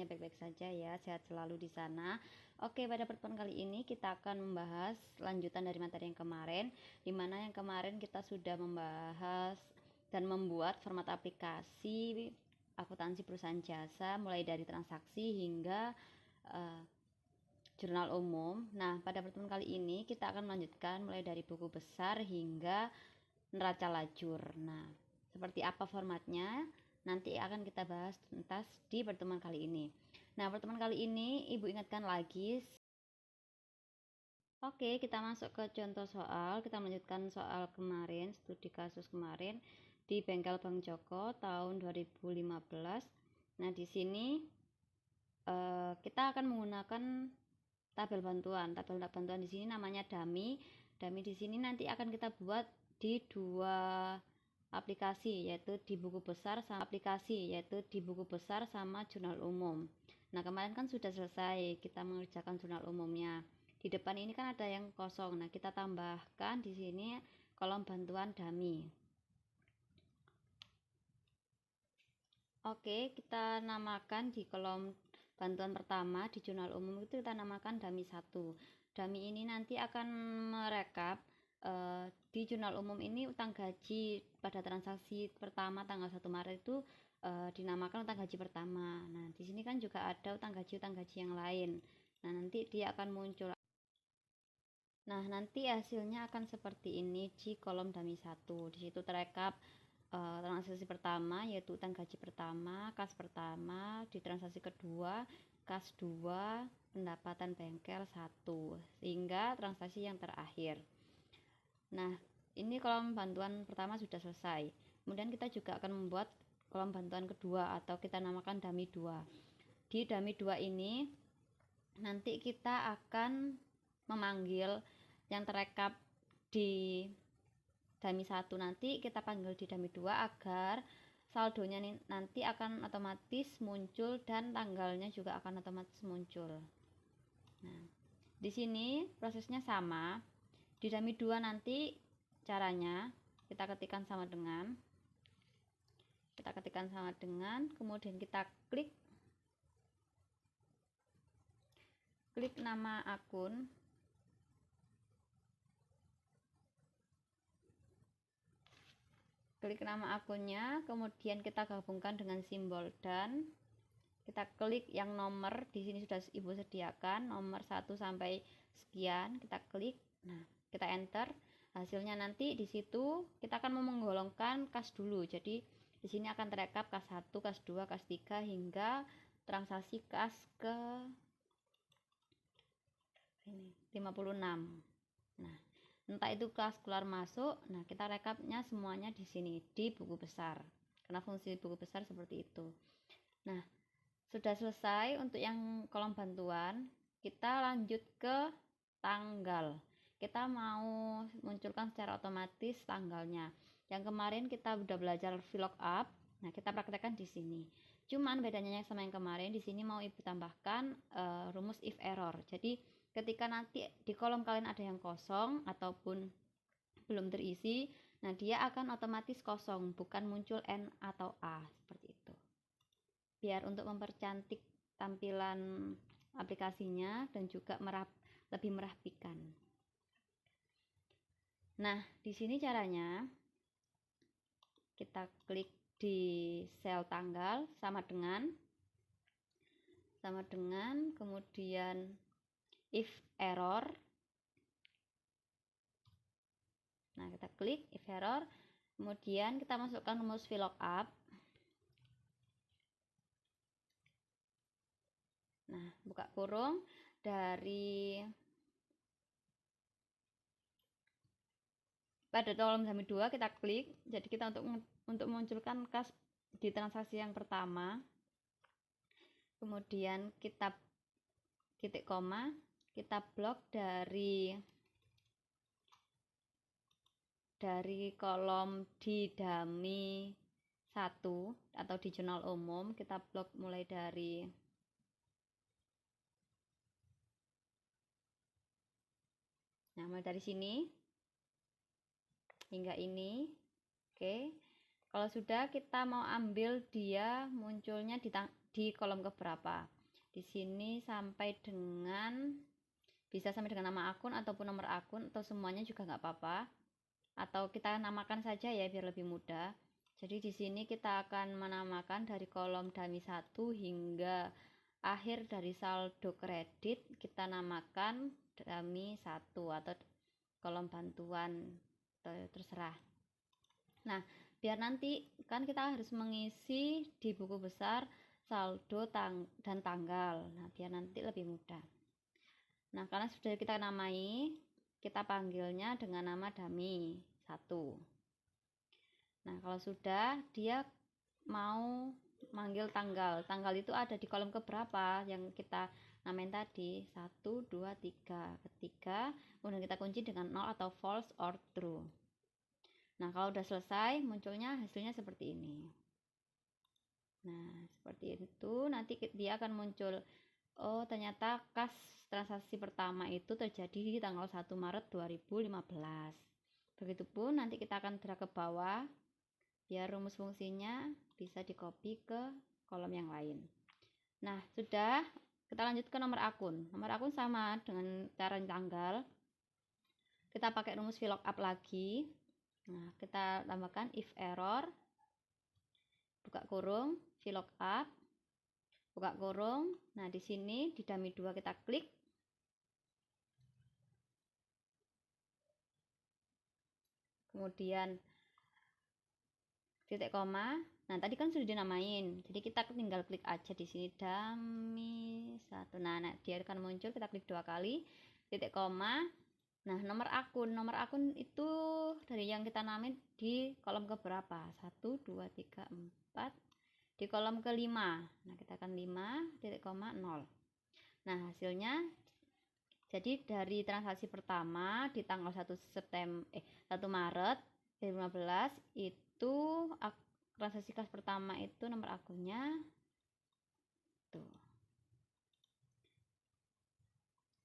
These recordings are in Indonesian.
semuanya baik-baik saja ya, sehat selalu di sana. Oke, pada pertemuan kali ini kita akan membahas lanjutan dari materi yang kemarin, dimana yang kemarin kita sudah membahas dan membuat format aplikasi akuntansi perusahaan jasa mulai dari transaksi hingga jurnal umum. Nah, pada pertemuan kali ini kita akan melanjutkan mulai dari buku besar hingga neraca lajur. Nah, seperti apa formatnya? Nanti akan kita bahas tuntas di pertemuan kali ini. Nah, pertemuan kali ini Ibu ingatkan lagi. Oke, kita masuk ke contoh soal. Kita melanjutkan soal kemarin, studi kasus kemarin di Bengkel Bang Joko tahun 2015. Nah, di sini kita akan menggunakan tabel bantuan. Tabel bantuan di sini namanya dummy. Dummy di sini nanti akan kita buat di dua aplikasi, yaitu di buku besar sama jurnal umum. Nah, kemarin kan sudah selesai kita mengerjakan jurnal umumnya. Di depan ini kan ada yang kosong. Nah, kita tambahkan di sini kolom bantuan dummy. Oke, kita namakan di kolom bantuan pertama di jurnal umum itu kita namakan dummy 1. Dummy ini nanti akan merekap di jurnal umum ini utang gaji pada transaksi pertama tanggal 1 Maret itu dinamakan utang gaji pertama. Nah, di sini kan juga ada utang gaji yang lain. Nah, nanti dia akan muncul. Nah, nanti hasilnya akan seperti ini di kolom dummy 1. Di situ terekap transaksi pertama yaitu utang gaji pertama, kas pertama, di transaksi kedua, kas 2, pendapatan bengkel 1, sehingga transaksi yang terakhir. Nah, ini kolom bantuan pertama sudah selesai. Kemudian kita juga akan membuat kolom bantuan kedua atau kita namakan dummy 2. Di dummy 2 ini nanti kita akan memanggil yang terekap di dummy 1 nanti kita panggil di dummy 2 agar saldonya nanti akan otomatis muncul dan tanggalnya juga akan otomatis muncul. Nah, di sini prosesnya sama. Di dummy 2 nanti caranya kita ketikkan sama dengan kemudian kita klik nama akun, klik nama akunnya, kemudian kita gabungkan dengan simbol dan kita klik yang nomor di sini sudah Ibu sediakan nomor 1 sampai sekian, kita klik. Nah, kita enter. Hasilnya nanti di situ kita akan menggolongkan kas dulu. Jadi di sini akan terekap kas 1, kas 2, kas 3 hingga transaksi kas ke 56. Nah, entah itu kas keluar masuk. Nah, kita rekapnya semuanya di sini di buku besar. Karena fungsi buku besar seperti itu. Nah, sudah selesai untuk yang kolom bantuan. Kita lanjut ke tanggal. Kita mau munculkan secara otomatis tanggalnya. Yang kemarin kita udah belajar VLOOKUP. Nah, kita praktekkan di sini. Cuman bedanya sama yang kemarin, di sini mau Ibu tambahkan rumus if error. Jadi ketika nanti di kolom kalian ada yang kosong ataupun belum terisi, nah dia akan otomatis kosong, bukan muncul N atau A seperti itu. Biar untuk mempercantik tampilan aplikasinya dan juga lebih merapikan. Nah, di sini caranya kita klik di sel tanggal sama dengan kemudian if error. Nah, kita klik if error, kemudian kita masukkan rumus VLOOKUP. Nah, buka kurung dari pada kolom dummy 2 kita klik. Jadi kita untuk memunculkan kas di transaksi yang pertama. Kemudian kita titik koma, kita blok dari kolom di dummy 1 atau di jurnal umum, kita blok mulai dari sini hingga ini. Oke. Kalau sudah, kita mau ambil dia munculnya di kolom keberapa. Di sini bisa sampai dengan nama akun ataupun nomor akun, atau semuanya juga nggak apa-apa, atau kita namakan saja ya biar lebih mudah. Jadi di sini kita akan menamakan dari kolom dummy 1 hingga akhir dari saldo kredit, kita namakan dummy 1 atau kolom bantuan, terserah. Nah, biar nanti kan kita harus mengisi di buku besar saldo dan tanggal. Nah, biar nanti lebih mudah. Nah, karena sudah kita namai, kita panggilnya dengan nama dummy 1. Nah, kalau sudah, dia mau manggil tanggal. Tanggal itu ada di kolom keberapa yang kita namain tadi, 1, 2, 3. Ketiga, kemudian kita kunci dengan 0 atau false or true. Nah, kalau udah selesai, munculnya hasilnya seperti ini. Nah, seperti itu. Nanti dia akan muncul, oh ternyata kas transaksi pertama itu terjadi di tanggal 1 Maret 2015. Begitupun nanti kita akan drag ke bawah biar rumus fungsinya bisa di copy ke kolom yang lain. Nah, sudah, kita lanjut ke nomor akun. Nomor akun sama dengan cara tanggal. Kita pakai rumus VLOOKUP lagi. Nah, kita tambahkan if error, buka kurung, VLOOKUP, buka kurung. Nah, di sini di dummy 2 kita klik. Kemudian titik koma. Nah, tadi kan sudah dinamain. Jadi kita tinggal klik aja di sini dummy 1. Nah, dia akan muncul, kita klik 2 kali, titik koma. Nah, nomor akun itu dari yang kita namain di kolom keberapa? 1 2 3 4. Di kolom kelima. Nah, kita akan 5 titik koma 0. Nah, hasilnya jadi dari transaksi pertama di tanggal 1 Maret 2015 itu transaksi kas pertama itu nomor akunnya tuh.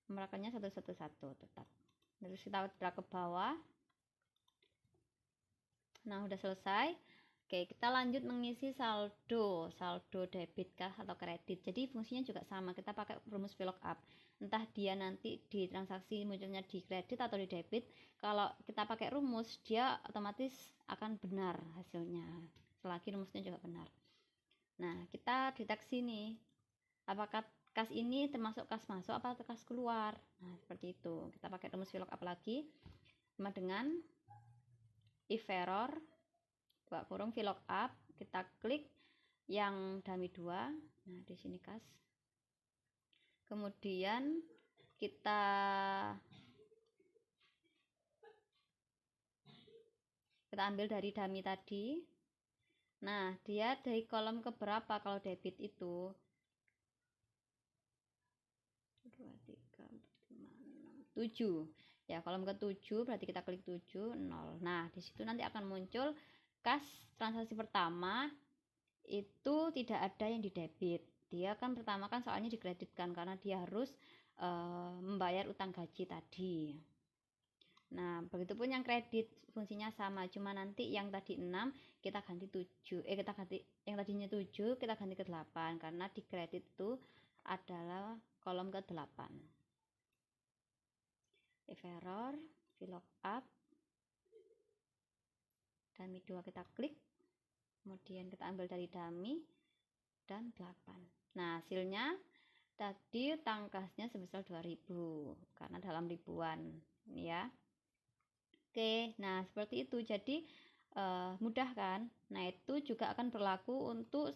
Nomor akunnya 111 tetap. Terus kita drag ke bawah. Nah, udah selesai. Oke, kita lanjut mengisi saldo debit kah atau kredit. Jadi fungsinya juga sama, kita pakai rumus VLOOKUP. Entah dia nanti di transaksi munculnya di kredit atau di debit. Kalau kita pakai rumus, dia otomatis akan benar hasilnya, selagi rumusnya juga benar. Nah, kita deteksi nih, apakah kas ini termasuk kas masuk atau kas keluar. Nah, seperti itu. Kita pakai rumus VLOOKUP lagi, sama dengan if error, buka kurung VLOOKUP, kita klik yang dummy 2. Nah, di sini kas. Kemudian kita ambil dari dummy tadi. Nah, dia dari kolom keberapa kalau debit itu? 7. Ya, kolom ke-7 berarti kita klik 7, 0. Nah, di situ nanti akan muncul kas transaksi pertama itu tidak ada yang di debit. Dia kan pertama kan soalnya dikreditkan karena dia harus membayar utang gaji tadi. Nah, begitupun yang kredit fungsinya sama, cuma nanti yang tadi 6 kita ganti 7. Kita ganti yang tadinya 7 kita ganti ke 8 karena di kredit itu adalah kolom ke-8. If error, VLOOKUP, dummy 2 kita klik, kemudian kita ambil dari dummy dan 8. Nah, hasilnya tadi tangkasnya sebesar 2000 karena dalam ribuan ya. Oke, nah seperti itu. Jadi mudah kan? Nah, itu juga akan berlaku untuk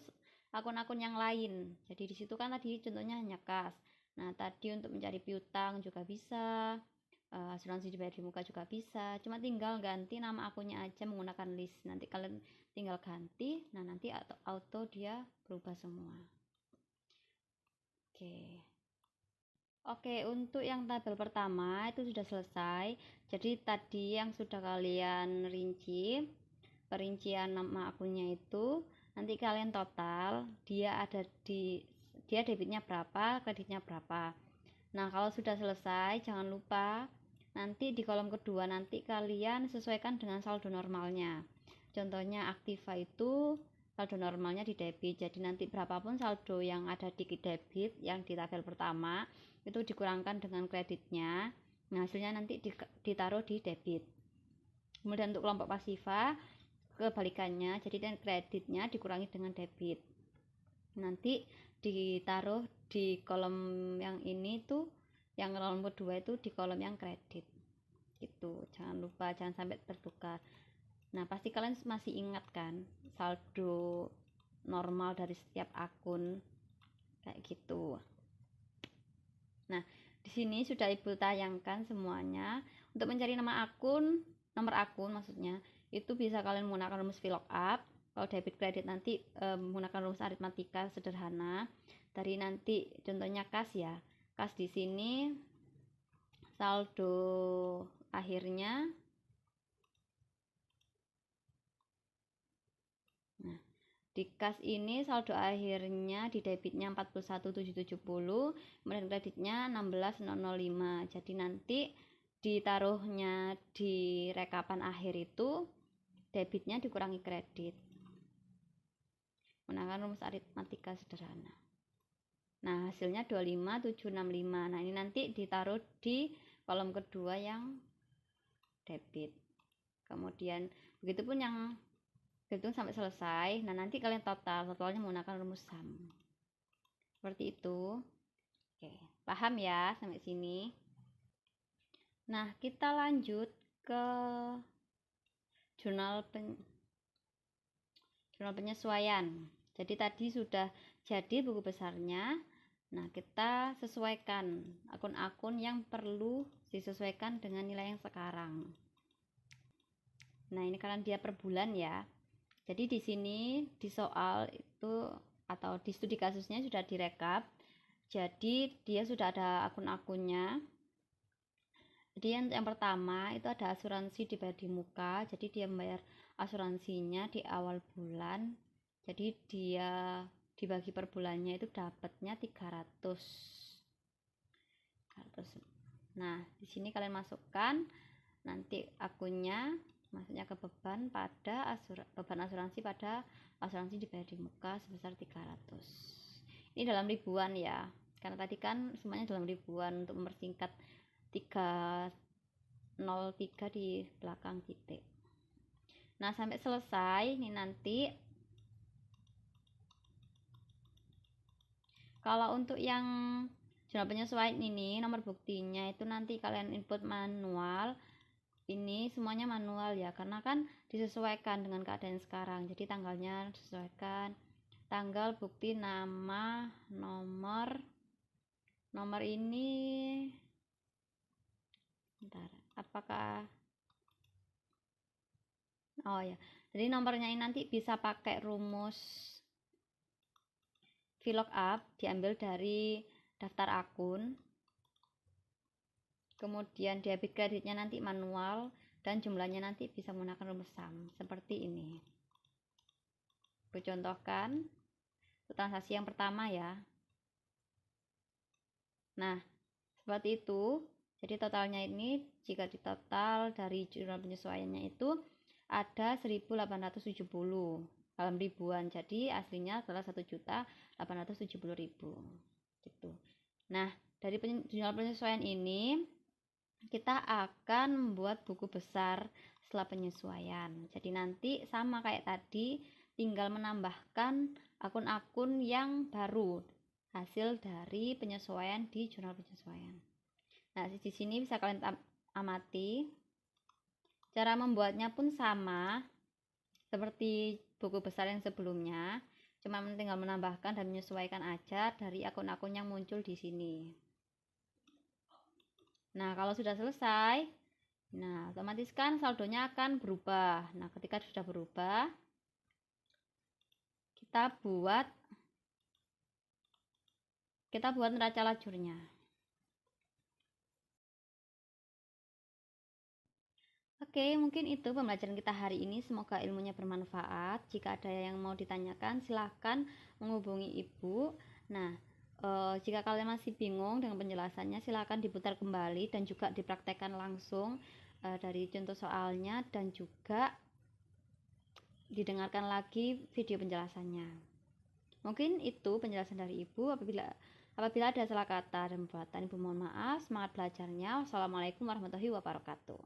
akun-akun yang lain. Jadi di situ kan tadi contohnya hanya kas. Nah, tadi untuk mencari piutang juga bisa, asuransi dibayar di muka juga bisa. Cuma tinggal ganti nama akunnya aja menggunakan list. Nanti kalian tinggal ganti, nah nanti auto dia berubah semua. Oke, untuk yang tabel pertama itu sudah selesai. Jadi tadi yang sudah kalian rinci, perincian nama akunnya itu, nanti kalian total, dia debitnya berapa, kreditnya berapa. Nah, kalau sudah selesai, jangan lupa nanti di kolom kedua nanti kalian sesuaikan dengan saldo normalnya. Contohnya Aktiva itu saldo normalnya di debit. Jadi nanti berapapun saldo yang ada di debit yang di tabel pertama itu dikurangkan dengan kreditnya. Nah, hasilnya nanti ditaruh di debit. Kemudian untuk kelompok pasifa kebalikannya, jadi kreditnya dikurangi dengan debit. Nanti ditaruh di kolom yang ini tuh, yang kolom kedua itu di kolom yang kredit. Gitu. Jangan lupa, jangan sampai tertukar. Nah, pasti kalian masih ingat kan saldo normal dari setiap akun kayak gitu. Nah, di sini sudah Ibu tayangkan semuanya. Untuk mencari nomor akun maksudnya, itu bisa kalian menggunakan rumus VLOOKUP. Kalau debit kredit nanti menggunakan rumus aritmatika sederhana. Dari nanti contohnya kas ya. Kas di sini saldo akhirnya. Nah, di kas ini saldo akhirnya di debitnya 41.770, kemudian kreditnya 16.005. Jadi nanti ditaruhnya di rekapan akhir itu debitnya dikurangi kredit. Menggunakan rumus aritmatika sederhana. Nah, hasilnya 25.765. Nah, ini nanti ditaruh di kolom kedua yang debit. Kemudian begitupun yang hitung sampai selesai. Nah, nanti kalian totalnya menggunakan rumus SAM. Seperti itu. Oke, paham ya sampai sini? Nah, kita lanjut ke jurnal penyesuaian. Jadi tadi sudah jadi buku besarnya. Nah, kita sesuaikan akun-akun yang perlu disesuaikan dengan nilai yang sekarang. Nah, ini karena dia per bulan ya. Jadi di sini di soal itu atau di studi kasusnya sudah direkap. Jadi dia sudah ada akun-akunnya. Jadi yang pertama itu ada asuransi dibayar di muka. Jadi dia membayar asuransinya di awal bulan. Jadi dia dibagi per bulannya itu dapatnya 300. Nah, di sini kalian masukkan nanti akunnya, maksudnya ke beban asuransi pada asuransi dibayar di muka sebesar 300. Ini dalam ribuan ya, karena tadi kan semuanya dalam ribuan untuk mempersingkat 303 di belakang titik. Nah, sampai selesai ini nanti kalau untuk yang jurnal penyesuaian ini nomor buktinya itu nanti kalian input manual. Ini semuanya manual ya, karena kan disesuaikan dengan keadaan sekarang. Jadi tanggalnya disesuaikan, tanggal, bukti, nama, nomor ini bentar, apakah oh ya, jadi nomornya ini nanti bisa pakai rumus VLOOKUP, diambil dari daftar akun. Kemudian debit kreditnya nanti manual dan jumlahnya nanti bisa menggunakan rumus SAM seperti ini. Aku contohkan transaksi yang pertama ya. Nah, seperti itu. Jadi totalnya ini jika ditotal dari jurnal penyesuaiannya itu ada 1.870 dalam ribuan. Jadi aslinya adalah 1.870.000 gitu. Nah, dari jurnal penyesuaian ini kita akan membuat buku besar setelah penyesuaian. Jadi nanti sama kayak tadi, tinggal menambahkan akun-akun yang baru hasil dari penyesuaian di jurnal penyesuaian. Nah, di sini bisa kalian amati. Cara membuatnya pun sama seperti buku besar yang sebelumnya, cuma tinggal menambahkan dan menyesuaikan aja dari akun-akun yang muncul di sini. Nah, kalau sudah selesai, nah otomatis kan saldonya akan berubah. Nah, ketika sudah berubah, kita buat neraca lajurnya. Oke, mungkin itu pembelajaran kita hari ini. Semoga ilmunya bermanfaat. Jika ada yang mau ditanyakan, silahkan menghubungi Ibu. Nah, jika kalian masih bingung dengan penjelasannya, silahkan diputar kembali dan juga dipraktekkan langsung dari contoh soalnya, dan juga didengarkan lagi video penjelasannya. Mungkin itu penjelasan dari Ibu. Apabila ada salah kata dan perbuatan, Ibu mohon maaf. Semangat belajarnya. Wassalamualaikum warahmatullahi wabarakatuh.